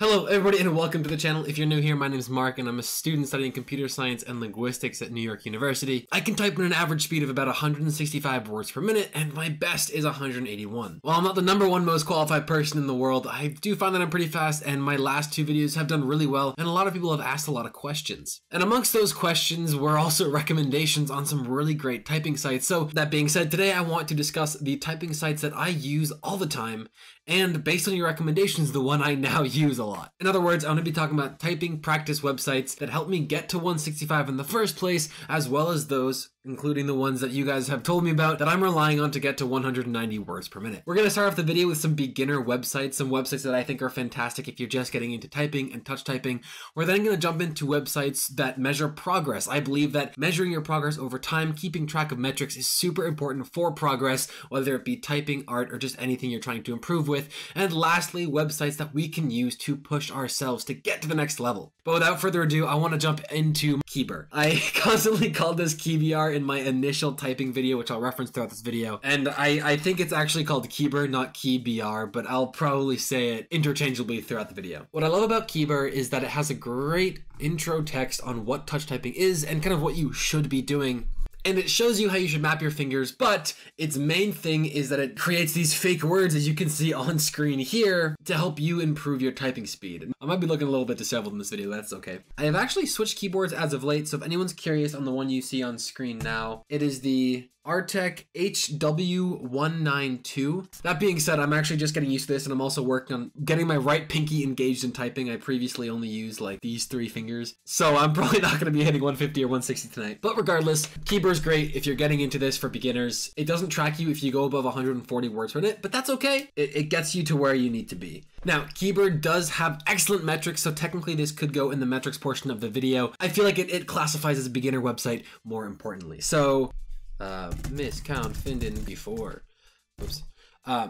Hello everybody and welcome to the channel. If you're new here, my name is Mark and I'm a student studying computer science and linguistics at New York University. I can type at an average speed of about 165 words per minute and my best is 181. While I'm not the #1 most qualified person in the world, I do find that I'm pretty fast and my last two videos have done really well and a lot of people have asked a lot of questions. And amongst those questions were also recommendations on some really great typing sites. So that being said, today I want to discuss the typing sites that I use all the time and based on your recommendations, the one I now use a lot. In other words, I'm going to be talking about typing practice websites that help me get to 165 in the first place, as well as those, including the ones that you guys have told me about, that I'm relying on to get to 190 words per minute. We're going to start off the video with some beginner websites, some websites that I think are fantastic if you're just getting into typing and touch typing. We're then going to jump into websites that measure progress. I believe that measuring your progress over time, keeping track of metrics is super important for progress, whether it be typing, art, or just anything you're trying to improve with. And lastly, websites that we can use to push ourselves to get to the next level. But without further ado, I want to jump into Keybr. I constantly called this KeyBR in my initial typing video, which I'll reference throughout this video. And I think it's actually called Keybr, not KeyBR, but I'll probably say it interchangeably throughout the video. What I love about Keybr is that it has a great intro text on what touch typing is and kind of what you should be doing. And it shows you how you should map your fingers, but its main thing is that it creates these fake words, as you can see on screen here, to help you improve your typing speed. I might be looking a little bit disheveled in this video, that's okay. I have actually switched keyboards as of late, so if anyone's curious on the one you see on screen now, it is the Artec HW192. That being said, I'm actually just getting used to this and I'm also working on getting my right pinky engaged in typing. I previously only used like these 3 fingers. So I'm probably not going to be hitting 150 or 160 tonight. But regardless, Keybr is great if you're getting into this for beginners. It doesn't track you if you go above 140 words per minute, but that's okay. It gets you to where you need to be. Now, Keybr does have excellent metrics, so technically this could go in the metrics portion of the video. I feel like it classifies as a beginner website more importantly. So miscount Finden before. Oops.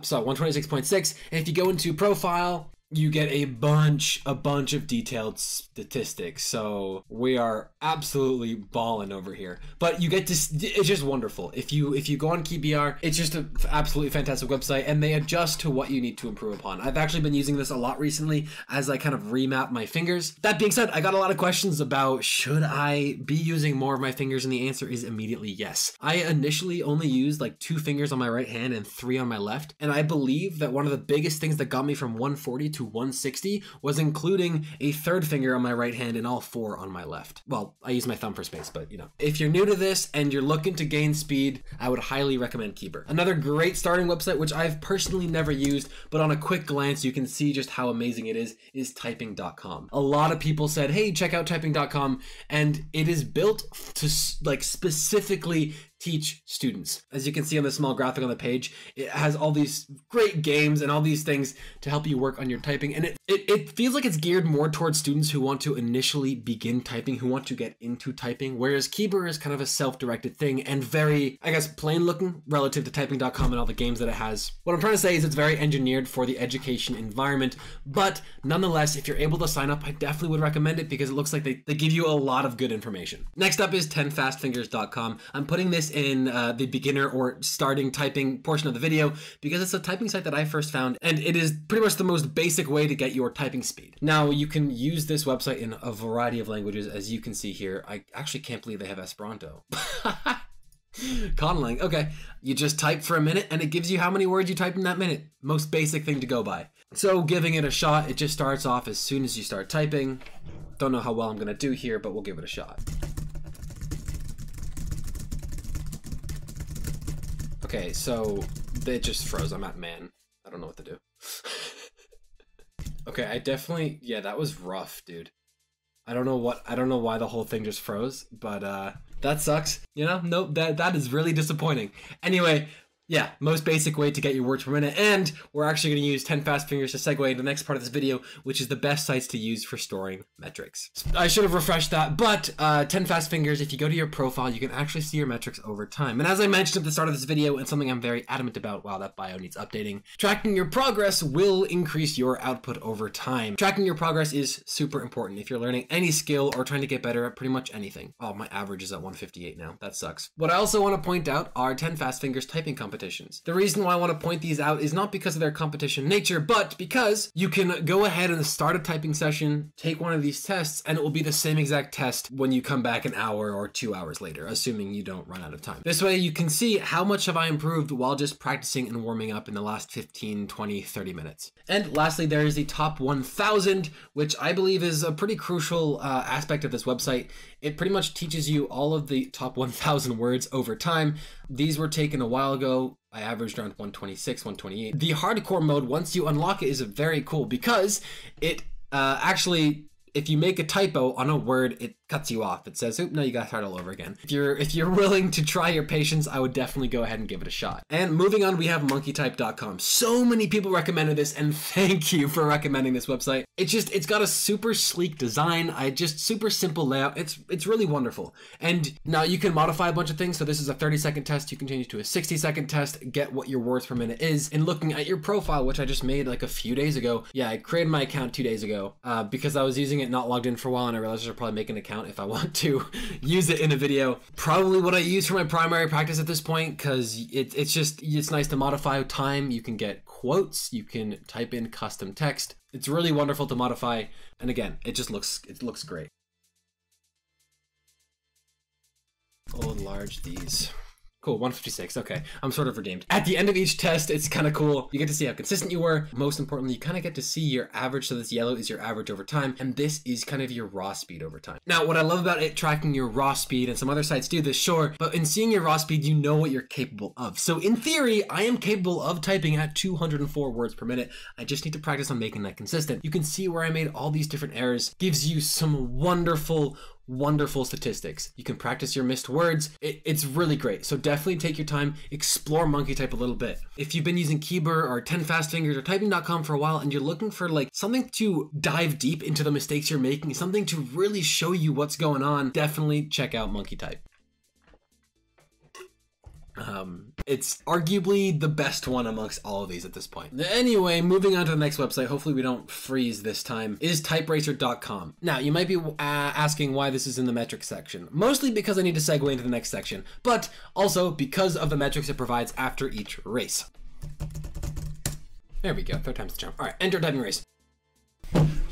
So 126.6, and if you go into profile, you get a bunch of detailed statistics. So we are absolutely balling over here. But you get to, it's just wonderful. If you go on KeyBR, it's just an absolutely fantastic website and they adjust to what you need to improve upon. I've actually been using this a lot recently as I kind of remap my fingers. That being said, I got a lot of questions about should I be using more of my fingers, and the answer is immediately yes. I initially only used like 2 fingers on my right hand and 3 on my left. And I believe that one of the biggest things that got me from 140 to 160 was including a 3rd finger on my right hand and all 4 on my left. Well, I use my thumb for space, but you know. If you're new to this and you're looking to gain speed, I would highly recommend Keybr. Another great starting website, which I've personally never used, but on a quick glance you can see just how amazing it is typing.com. A lot of people said, hey, check out typing.com, and it is built to like specifically teach students. As you can see on the small graphic on the page, it has all these great games and all these things to help you work on your typing. And it feels like it's geared more towards students who want to initially begin typing, who want to get into typing, whereas Keybr is kind of a self-directed thing and very, I guess, plain looking relative to typing.com and all the games that it has. What I'm trying to say is it's very engineered for the education environment, but nonetheless, if you're able to sign up, I definitely would recommend it because it looks like they give you a lot of good information. Next up is 10fastfingers.com. I'm putting this in the beginner or starting typing portion of the video because it's a typing site that I first found and it is pretty much the most basic way to get your typing speed. Now you can use this website in a variety of languages, as you can see here. I actually can't believe they have Esperanto. Conlang. Okay, you just type for a minute and it gives you how many words you type in that minute. Most basic thing to go by. So giving it a shot, it just starts off as soon as you start typing. Don't know how well I'm gonna do here, but we'll give it a shot. Okay, so it just froze. I'm at man. I don't know what to do. Okay, I definitely, yeah, that was rough, dude. I don't know why the whole thing just froze, but that sucks. You know, nope, that is really disappointing. Anyway, yeah, most basic way to get your words per minute, and we're actually going to use 10 fast fingers to segue into the next part of this video, which is the best sites to use for storing metrics. I should have refreshed that, but 10 fast fingers, if you go to your profile, you can actually see your metrics over time. And as I mentioned at the start of this video, and something I'm very adamant about, wow, that bio needs updating, tracking your progress will increase your output over time. Tracking your progress is super important if you're learning any skill or trying to get better at pretty much anything. Oh, my average is at 158 now. That sucks. What I also want to point out are 10 fast fingers typing competitions. competitions. The reason why I want to point these out is not because of their competition nature, but because you can go ahead and start a typing session, take one of these tests, and it will be the same exact test when you come back an hour or 2 hours later, assuming you don't run out of time. This way you can see how much have I improved while just practicing and warming up in the last 15, 20, 30 minutes. And lastly, there is the top 1000, which I believe is a pretty crucial aspect of this website. It pretty much teaches you all of the top 1000 words over time. These were taken a while ago. I averaged around 126, 128. The hardcore mode, once you unlock it, is very cool because it actually, if you make a typo on a word, it cuts you off. It says, oop, no, you gotta start all over again. If you're willing to try your patience, I would definitely go ahead and give it a shot. And moving on, we have MonkeyType.com. So many people recommended this, and thank you for recommending this website. It's got a super sleek design, super simple layout. It's really wonderful. And now you can modify a bunch of things. So this is a 30-second test. You can change it to a 60-second test, get what your words per minute is. And looking at your profile, which I just made like a few days ago. Yeah, I created my account 2 days ago because I was using it not logged in for a while, and I realized I should probably make an account if I want to use it in a video. Probably what I use for my primary practice at this point, because it's nice to modify time. You can get quotes, you can type in custom text. It's really wonderful to modify, and again, it looks great. Bold, large, these. Cool, 156, okay. I'm sort of redeemed. At the end of each test, it's kind of cool. You get to see how consistent you were. Most importantly, you kind of get to see your average. So this yellow is your average over time, and this is kind of your raw speed over time. Now, what I love about it tracking your raw speed, and some other sites do this, sure, but in seeing your raw speed, you know what you're capable of. So in theory, I am capable of typing at 204 words per minute. I just need to practice on making that consistent. You can see where I made all these different errors. Gives you some wonderful statistics. You can practice your missed words. It's really great. So definitely take your time, explore MonkeyType a little bit. If you've been using Keyboard or 10 Fast Fingers or typing.com for a while and you're looking for like something to dive deep into the mistakes you're making, something to really show you what's going on, definitely check out MonkeyType. It's arguably the best one amongst all of these at this point. Anyway, moving on to the next website, hopefully we don't freeze this time, is typeracer.com. Now, you might be asking why this is in the metrics section. Mostly because I need to segue into the next section, but also because of the metrics it provides after each race. There we go, third time's the charm. All right, enter typing race.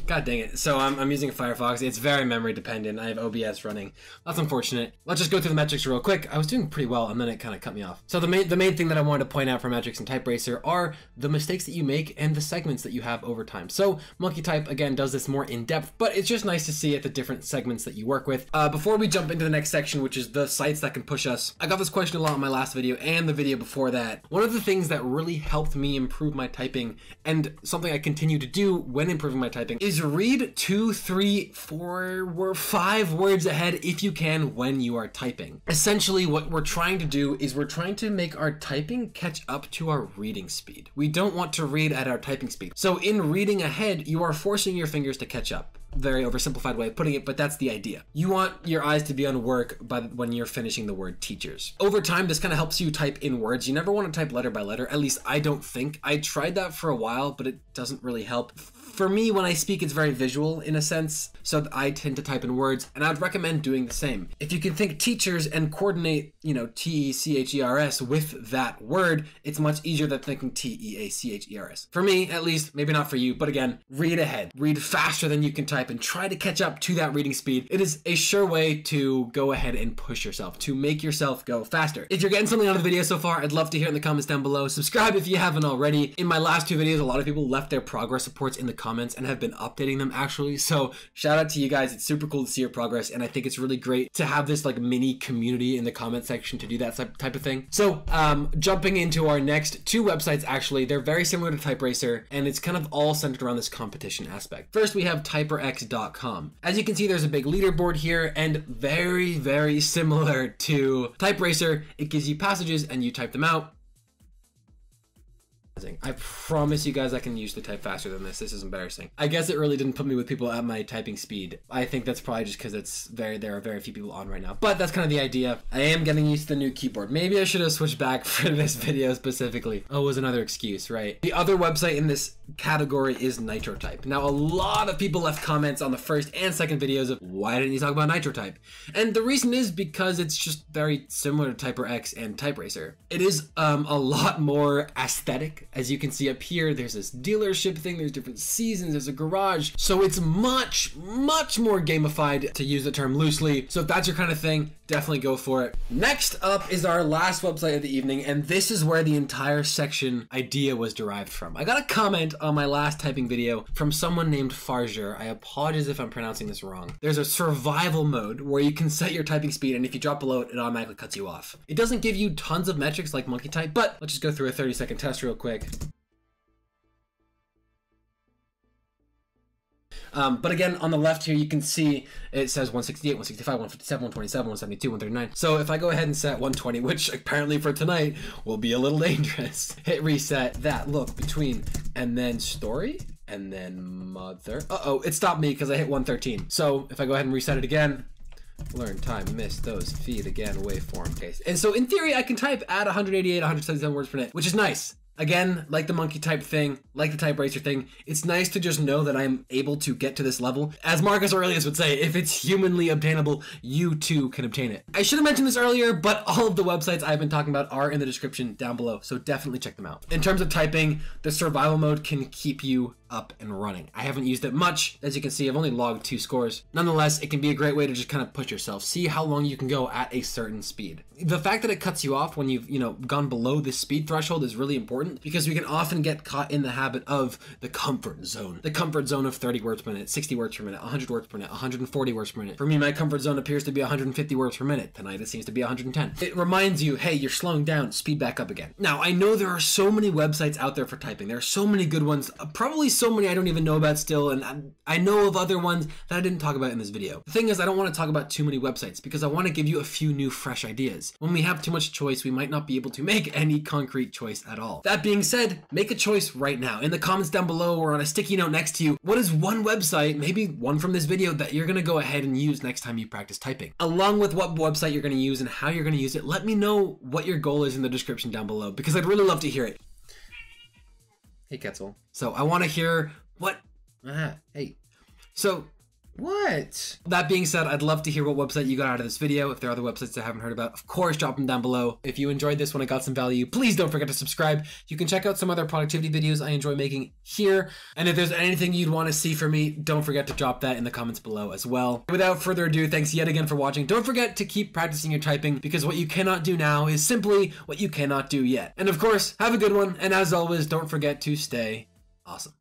God dang it. So I'm using Firefox. It's very memory dependent. I have OBS running. That's unfortunate. Let's just go through the metrics real quick. I was doing pretty well and then it kind of cut me off. So the main thing that I wanted to point out for metrics and Typeracer are the mistakes that you make and the segments that you have over time. So MonkeyType again does this more in depth, but it's just nice to see at the different segments that you work with. Before we jump into the next section, which is the sites that can push us, I got this question a lot in my last video and the video before that. One of the things that really helped me improve my typing, and something I continue to do when improving my typing, is read 2, 3, 4, 5 words ahead if you can when you are typing. Essentially, what we're trying to do is we're trying to make our typing catch up to our reading speed. We don't want to read at our typing speed. So in reading ahead, you are forcing your fingers to catch up. Very oversimplified way of putting it, but that's the idea. You want your eyes to be on work when you're finishing the word teachers. Over time, this kind of helps you type in words. You never want to type letter by letter, at least I don't think. I tried that for a while, but it doesn't really help. For me, when I speak, it's very visual in a sense, so I tend to type in words, and I'd recommend doing the same. If you can think teachers and coordinate, T-E-C-H-E-R-S with that word, it's much easier than thinking T-E-A-C-H-E-R-S. For me, at least, maybe not for you, but again, read ahead. Read faster than you can type and try to catch up to that reading speed. It is a sure way to go ahead and push yourself, to make yourself go faster. If you're getting something out of the video so far, I'd love to hear in the comments down below. Subscribe if you haven't already. In my last 2 videos, a lot of people left their progress reports in the comments and have been updating them actually. So shout out to you guys. It's super cool to see your progress. And I think it's really great to have this like mini community in the comment section to do that type of thing. So jumping into our next 2 websites, actually, they're very similar to Typeracer and it's kind of all centered around this competition aspect. First, we have Typerx.com. As you can see, there's a big leaderboard here and very, very similar to Typeracer. It gives you passages and you type them out. I promise you guys I can use the type faster than this. This is embarrassing. I guess it really didn't put me with people at my typing speed. I think that's probably just because there are very few people on right now. But that's kind of the idea. I am getting used to the new keyboard. Maybe I should have switched back for this video specifically. Oh, it was another excuse, right? The other website in this category is NitroType. Now, a lot of people left comments on the first and second videos of why didn't you talk about NitroType? And the reason is because it's just very similar to Typerx and Typeracer. It is a lot more aesthetic. As you can see up here, there's this dealership thing, there's different seasons, there's a garage. So it's much more gamified, to use the term loosely. So if that's your kind of thing, definitely go for it. Next up is our last website of the evening, and this is where the entire section idea was derived from. I got a comment on my last typing video from someone named Farger. I apologize if I'm pronouncing this wrong. There's a survival mode where you can set your typing speed, and if you drop below it, it automatically cuts you off. It doesn't give you tons of metrics like MonkeyType, but let's just go through a 30-second test real quick. But again, on the left here, you can see it says 168, 165, 157, 127, 172, 139. So if I go ahead and set 120, which apparently for tonight will be a little dangerous, hit reset, that look between, and then story, and then mother. Uh-oh, it stopped me because I hit 113. So if I go ahead and reset it again, learn time, miss those, feed again, waveform case. And so in theory, I can type at 188, 177 words per minute, which is nice. Again, like the MonkeyType thing, like the Typeracer thing, it's nice to just know that I'm able to get to this level. As Marcus Aurelius would say, if it's humanly obtainable, you too can obtain it. I should have mentioned this earlier, but all of the websites I've been talking about are in the description down below, so definitely check them out. In terms of typing, the survival mode can keep you up and running. I haven't used it much. As you can see, I've only logged 2 scores. Nonetheless, it can be a great way to just kind of push yourself, see how long you can go at a certain speed. The fact that it cuts you off when you've, gone below this speed threshold is really important, because we can often get caught in the habit of the comfort zone. The comfort zone of 30 words per minute, 60 words per minute, 100 words per minute, 140 words per minute. For me, my comfort zone appears to be 150 words per minute. Tonight, it seems to be 110. It reminds you, hey, you're slowing down, speed back up again. Now, I know there are so many websites out there for typing. There are so many good ones, probably so many I don't even know about still, and I know of other ones that I didn't talk about in this video. The thing is, I don't want to talk about too many websites because I want to give you a few new fresh ideas. When we have too much choice, we might not be able to make any concrete choice at all. That being said, make a choice right now. In the comments down below or on a sticky note next to you, what is one website, maybe one from this video, that you're going to go ahead and use next time you practice typing? Along with what website you're going to use and how you're going to use it, let me know what your goal is in the description down below, because I'd really love to hear it. Hey, Quetzal. So I want to hear what? Hey. So, what? That being said, I'd love to hear what website you got out of this video. If there are other websites I haven't heard about, of course, drop them down below. If you enjoyed this one and got some value, please don't forget to subscribe. You can check out some other productivity videos I enjoy making here. And if there's anything you'd want to see from me, don't forget to drop that in the comments below as well. Without further ado, thanks yet again for watching. Don't forget to keep practicing your typing, because what you cannot do now is simply what you cannot do yet. And of course, have a good one. And as always, don't forget to stay awesome.